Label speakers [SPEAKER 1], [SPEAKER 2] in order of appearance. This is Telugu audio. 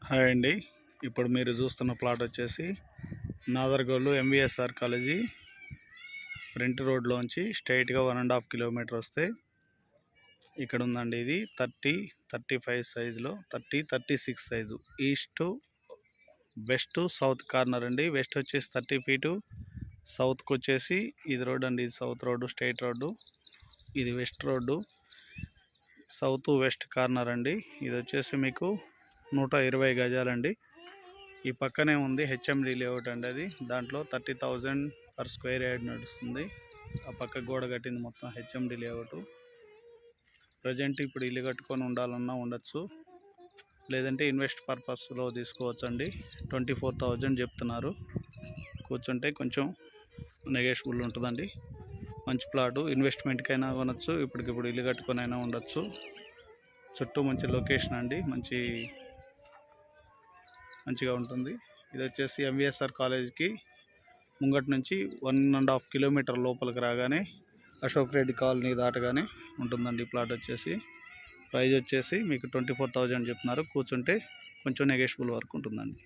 [SPEAKER 1] హాయ్ అండి. ఇప్పుడు మీరు చూస్తున్న ప్లాట్ వచ్చేసి నాదర్గోలు ఎంవిఎస్ఆర్ కాలేజీ ఫ్రంట్ రోడ్లోంచి స్ట్రైట్గా 1.5 కిలోమీటర్ వస్తే ఇక్కడ ఉందండి. ఇది 30-35 సైజులో 30-36 size east west south corner అండి. వెస్ట్ వచ్చేసి 30 ఫీటు, సౌత్కి వచ్చేసి ఇది రోడ్ అండి. ఇది సౌత్ రోడ్డు, స్ట్రైట్ రోడ్డు. ఇది west road, south west corner అండి. ఇది వచ్చేసి మీకు 120 గజాలండి. ఈ పక్కనే ఉంది హెచ్ఎండి లేఅవుట్ అండి. అది దాంట్లో 30,000 పర్ స్క్వేర్ యార్డ్ నడుస్తుంది. ఆ పక్క గోడ కట్టింది మొత్తం హెచ్ఎండి లేఅవుట్. ప్రజెంట్ ఇప్పుడు ఇల్లు కట్టుకొని ఉండాలన్నా ఉండొచ్చు, లేదంటే ఇన్వెస్ట్ పర్పస్లో తీసుకోవచ్చు అండి. 24,000 చెప్తున్నారు. కూర్చుంటే కొంచెం నెగోషియబుల్ ఉంటుందండి. మంచి ప్లాటు, ఇన్వెస్ట్మెంట్కైనా కొనొచ్చు, ఇప్పటికిప్పుడు ఇల్లు కట్టుకొని అయినా ఉండొచ్చు. చుట్టూ మంచి లొకేషన్ అండి, మంచిగా ఉంటుంది. ఇది వచ్చేసి ఎంవిఎస్ఆర్ కాలేజ్కి ముంగటి నుంచి 1.5 కిలోమీటర్ లోపలికి రాగానే అశోక్ రెడ్డి కాలనీ దాటగానే ఉంటుందండి. ప్లాట్ వచ్చేసి ప్రైజ్ వచ్చేసి మీకు 24,000 చెప్తున్నారు. కూర్చుంటే కొంచెం నెగోషియబుల్ వరకు ఉంటుందండి.